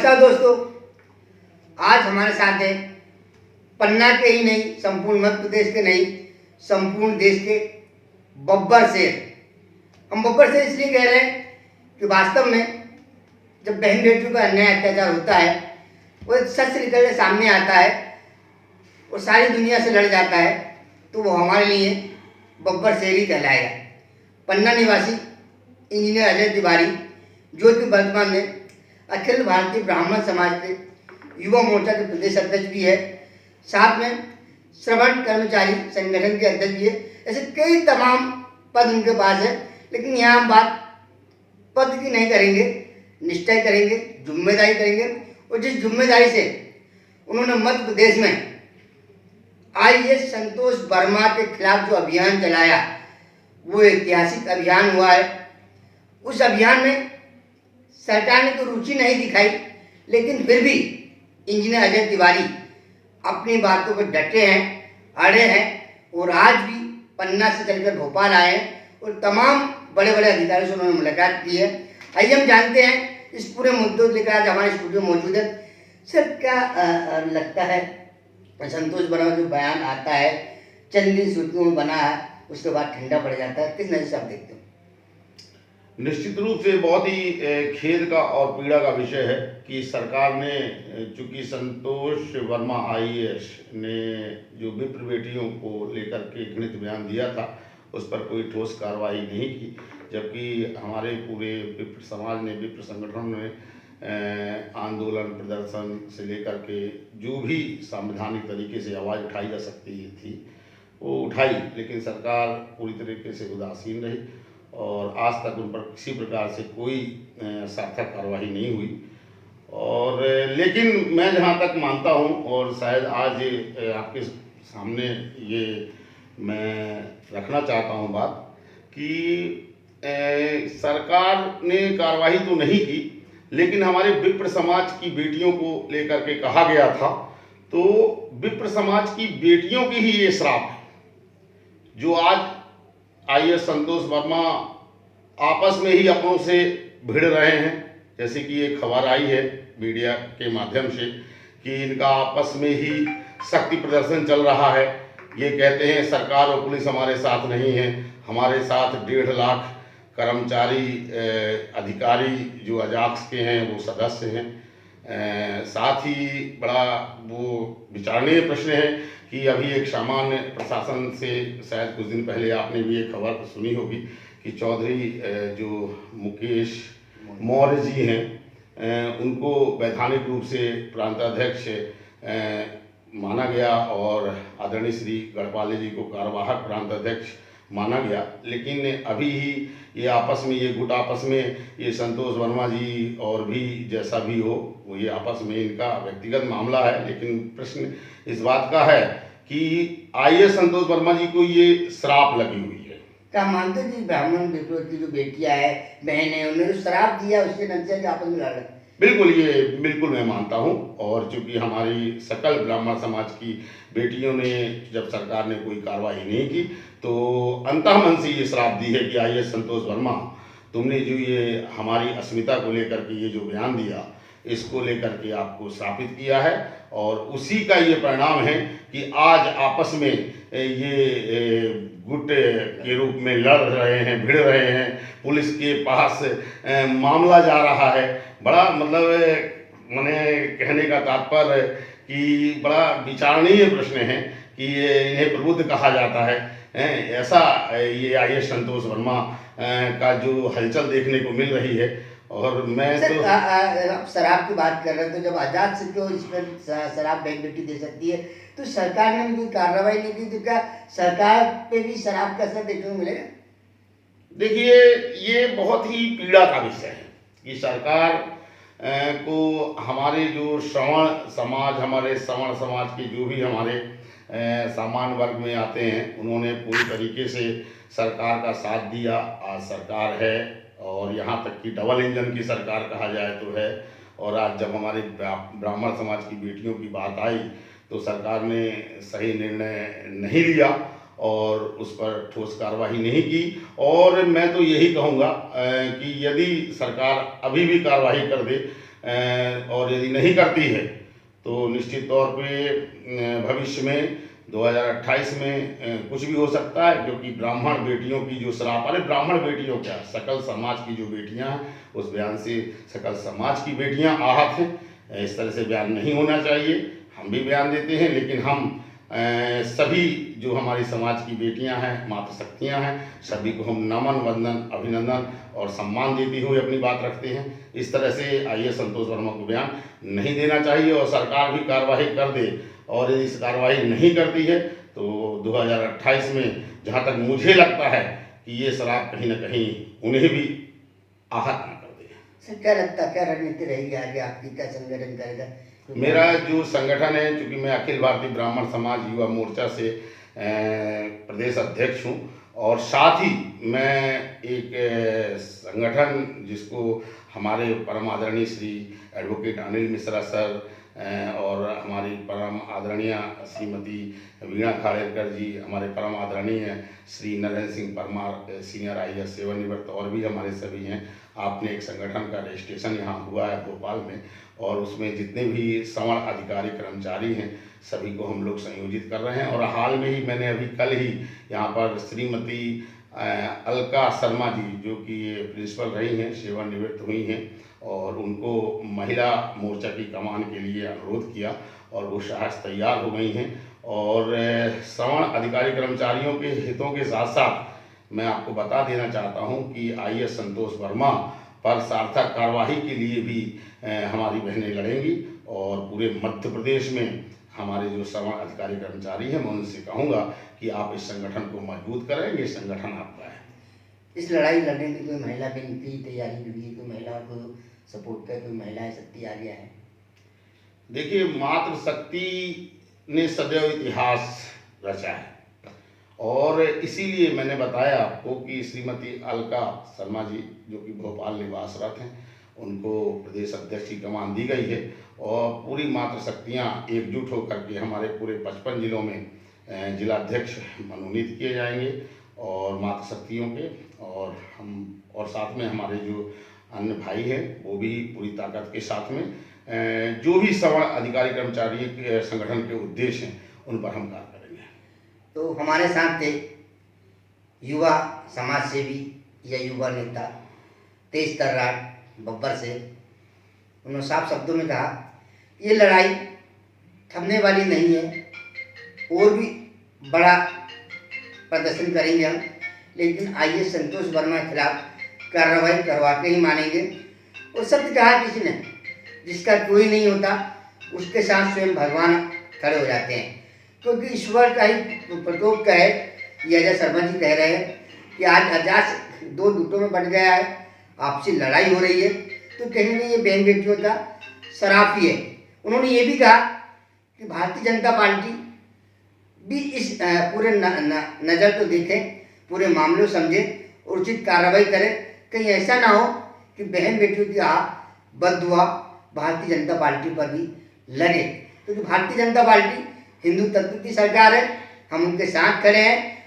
नमस्कार दोस्तों, आज हमारे साथ है पन्ना के ही नहीं, संपूर्ण मध्य प्रदेश के नहीं, संपूर्ण देश के बब्बर शेर। हम बब्बर शेर इसलिए कह रहे हैं कि वास्तव में जब बहन बेटियों का अन्याय अत्याचार होता है, वो एक सच से निकल के सामने आता है और सारी दुनिया से लड़ जाता है, तो वो हमारे लिए बब्बर शेर ही कहलाएगा। पन्ना निवासी इंजीनियर अजय तिवारी, जो कि वर्तमान में अखिल भारतीय ब्राह्मण समाज के युवा मोर्चा के प्रदेश अध्यक्ष भी है, साथ में श्रवण कर्मचारी संगठन के अध्यक्ष भी है। ऐसे कई तमाम पद उनके पास है, लेकिन यहाँ हम बात पद की नहीं करेंगे, निष्ठा करेंगे, जिम्मेदारी करेंगे। और जिस जिम्मेदारी से उन्होंने मध्य प्रदेश में आईएएस संतोष वर्मा के खिलाफ जो अभियान चलाया, वो ऐतिहासिक अभियान हुआ है। उस अभियान में सरकार ने तो रुचि नहीं दिखाई, लेकिन फिर भी इंजीनियर अजय तिवारी अपनी बातों पर डटे हैं, अड़े हैं और आज भी पन्ना से चलकर भोपाल आए हैं और तमाम बड़े बड़े अधिकारियों से उन्होंने मुलाकात की है। आइए हम जानते हैं इस पूरे मुद्दे को लेकर आज हमारे स्टूडियो मौजूद है। सर, क्या लगता है संतोष वर्मा जो बयान आता है, चंद दिन सुर्खियों में बना है, उसके बाद ठंडा पड़ जाता है, किस नजर से आप देखते हो? निश्चित रूप से बहुत ही खेद का और पीड़ा का विषय है कि सरकार ने, चूंकि संतोष वर्मा आईएएस ने जो विप्र बेटियों को लेकर के घृणित बयान दिया था, उस पर कोई ठोस कार्रवाई नहीं की, जबकि हमारे पूरे विप्र समाज ने, विप्र संगठन ने आंदोलन प्रदर्शन से लेकर के जो भी संवैधानिक तरीके से आवाज़ उठाई जा सकती थी वो उठाई, लेकिन सरकार पूरी तरीके से उदासीन रही और आज तक उन पर किसी प्रकार से कोई सार्थक कार्रवाई नहीं हुई। और लेकिन मैं जहाँ तक मानता हूँ और शायद आज आपके सामने ये मैं रखना चाहता हूँ बात कि सरकार ने कार्रवाई तो नहीं की, लेकिन हमारे विप्र समाज की बेटियों को लेकर के कहा गया था, तो विप्र समाज की बेटियों की ही ये श्राप है जो आज आईएएस संतोष वर्मा आपस में ही अपनों से भिड़ रहे हैं। जैसे कि एक खबर आई है मीडिया के माध्यम से कि इनका आपस में ही शक्ति प्रदर्शन चल रहा है। ये कहते हैं सरकार और पुलिस हमारे साथ नहीं है, हमारे साथ 1.5 लाख कर्मचारी अधिकारी जो अजाक्स के हैं वो सदस्य हैं। साथ ही बड़ा वो विचारणीय प्रश्न है कि अभी एक सामान्य प्रशासन से शायद कुछ दिन पहले आपने भी एक खबर सुनी होगी कि चौधरी जो मुकेश मौर्य जी हैं, उनको वैधानिक रूप से प्रांताध्यक्ष माना गया और आदरणीय श्री गढ़पाले जी को कार्यवाहक प्रांताध्यक्ष माना गया। लेकिन अभी ही ये आपस में, ये गुट आपस में, ये संतोष वर्मा जी और भी जैसा भी हो, वो ये आपस में इनका व्यक्तिगत मामला है। लेकिन प्रश्न इस बात का है कि आईएएस संतोष वर्मा जी को ये श्राप लगी हुई है। क्या मानते जी ब्राह्मण विप्र की जो बेटियां है, बहन है, उन्होंने जो श्राप दिया उसके नतीजे आपस में लड़ रहे? बिल्कुल, ये बिल्कुल मैं मानता हूँ। और चूंकि हमारी सकल ब्राह्मण समाज की बेटियों ने जब सरकार ने कोई कार्रवाई नहीं की, तो अंतःमन से ये श्राप दी है कि आईएएस संतोष वर्मा, तुमने जो ये हमारी अस्मिता को लेकर के ये जो बयान दिया, इसको लेकर के आपको श्रापित किया है। और उसी का ये परिणाम है कि आज आपस में ये गुट के रूप में लड़ रहे हैं, भिड़ रहे हैं, पुलिस के पास मामला जा रहा है। बड़ा मतलब मैंने कहने का तात्पर्य कि बड़ा विचारणीय प्रश्न है कि इन्हें प्रबुद्ध कहा जाता है। ऐसा ये आईएएस संतोष वर्मा का जो हलचल देखने को मिल रही है। और मैं तो आप शराब की बात कर रहे हैं, तो जब आजाद से क्यों इसमें शराब बहन बेटी दे सकती है, तो सरकार ने भी कोई कार्रवाई नहीं की, तो क्या सरकार पे भी शराब का असर देखने को मिलेगा? देखिए, ये बहुत ही पीड़ा का विषय है कि सरकार को हमारे जो श्रवण समाज, हमारे श्रवण समाज के जो भी हमारे सामान्य वर्ग में आते हैं, उन्होंने पूरी तरीके से सरकार का साथ दिया। आज सरकार है और यहाँ तक कि डबल इंजन की सरकार कहा जाए तो है। और आज जब हमारे ब्राह्मण समाज की बेटियों की बात आई, तो सरकार ने सही निर्णय नहीं लिया और उस पर ठोस कार्रवाई नहीं की। और मैं तो यही कहूँगा कि यदि सरकार अभी भी कार्रवाई कर दे और यदि नहीं करती है तो निश्चित तौर पे भविष्य में 2028 में कुछ भी हो सकता है, क्योंकि ब्राह्मण बेटियों की जो श्राप, अरे ब्राह्मण बेटियों क्या, सकल समाज की जो बेटियां हैं, उस बयान से सकल समाज की बेटियां आहत हैं। इस तरह से बयान नहीं होना चाहिए। हम भी बयान देते हैं, लेकिन हम सभी जो हमारी समाज की बेटियां हैं, मातृशक्तियां हैं, सभी को हम नमन, वंदन, अभिनंदन और सम्मान देते हुए अपनी बात रखते हैं। इस तरह से आईएएस संतोष वर्मा को बयान नहीं देना चाहिए और सरकार भी कार्रवाई कर दे। और यदि कार्रवाई नहीं करती है तो 2028 में जहाँ तक मुझे लगता है कि ये शराब कहीं ना कहीं उन्हें भी आहत न कर दे। सर क्या लगता है, क्या रणनीति रहेगी आगे आपकी, क्या संगठन करेगा? मेरा जो संगठन है, चूँकि मैं अखिल भारतीय ब्राह्मण समाज युवा मोर्चा से प्रदेश अध्यक्ष हूँ, और साथ ही मैं एक संगठन जिसको हमारे परम आदरणीय श्री एडवोकेट अनिल मिश्रा सर और हमारी परम आदरणीय श्रीमती वीणा खाड़ेकर जी, हमारे परम आदरणीय श्री नरेंद्र सिंह परमार सीनियर आईएएस सेवानिवृत्त, और भी हमारे सभी हैं। आपने एक संगठन का रजिस्ट्रेशन यहाँ हुआ है भोपाल में, और उसमें जितने भी सवर्ण अधिकारी कर्मचारी हैं सभी को हम लोग संयोजित कर रहे हैं। और हाल में ही मैंने अभी कल ही यहाँ पर श्रीमती अलका शर्मा जी, जो कि प्रिंसिपल रही हैं, सेवानिवृत्त हुई हैं, और उनको महिला मोर्चा की कमान के लिए अनुरोध किया और वो सहज तैयार हो गई हैं। और सवर्ण अधिकारी कर्मचारियों के हितों के साथ साथ मैं आपको बता देना चाहता हूं कि आईएएस संतोष वर्मा पर सार्थक कार्रवाई के लिए भी हमारी बहनें लड़ेंगी। और पूरे मध्य प्रदेश में हमारे जो सवर्ण अधिकारी कर्मचारी हैं, मैं उनसे कहूँगा कि आप इस संगठन को मजबूत करें, ये संगठन आपका है। इस लड़ाई लड़ने की कोई महिला भी की तैयारी जुड़ी है, कोई महिलाओं को सपोर्ट कर, कोई महिलाएं शक्ति आ गया है? देखिए, मातृशक्ति ने सदैव इतिहास रचा है, और इसीलिए मैंने बताया आपको कि श्रीमती अलका शर्मा जी, जो कि भोपाल निवासरत हैं, उनको प्रदेश अध्यक्ष की कमान दी गई है। और पूरी मातृशक्तियाँ एकजुट होकर के हमारे पूरे 55 जिलों में जिलाध्यक्ष मनोनीत किए जाएंगे और मातृशक्तियों के, और साथ में हमारे जो अन्य भाई हैं वो भी पूरी ताकत के साथ में जो भी सवर्ण अधिकारी कर्मचारी के संगठन के उद्देश्य हैं उन पर हम कार्य करेंगे। तो हमारे साथ थे युवा समाज सेवी या युवा नेता तेज तर्रार बब्बर से। उन्होंने साफ शब्दों में कहा ये लड़ाई थमने वाली नहीं है, और भी बड़ा प्रदर्शन करेंगे हम, लेकिन आईएएस संतोष वर्मा के खिलाफ कार्रवाई करवा के ही मानेंगे। और शब्द कहा किसी ने, जिसका कोई नहीं होता उसके साथ स्वयं भगवान खड़े हो जाते हैं, क्योंकि ईश्वर का ही प्रकोप का है। ये अजय शर्मा जी कह रहे हैं कि आज अजास दो गुटों में बट गया है, आपसी लड़ाई हो रही है, तो कहीं ना ये बहन बेटियों का शराफ ही है। उन्होंने ये भी कहा कि भारतीय जनता पार्टी भी इस पूरे नज़र को देखें, पूरे मामले को समझे और उचित कार्रवाई करे। कहीं ऐसा ना हो कि बहन बेटियों की बददुआ भारतीय जनता पार्टी पर भी लगे, क्योंकि भारतीय जनता पार्टी हिंदू तत्व की सरकार है, हम उनके साथ खड़े हैं।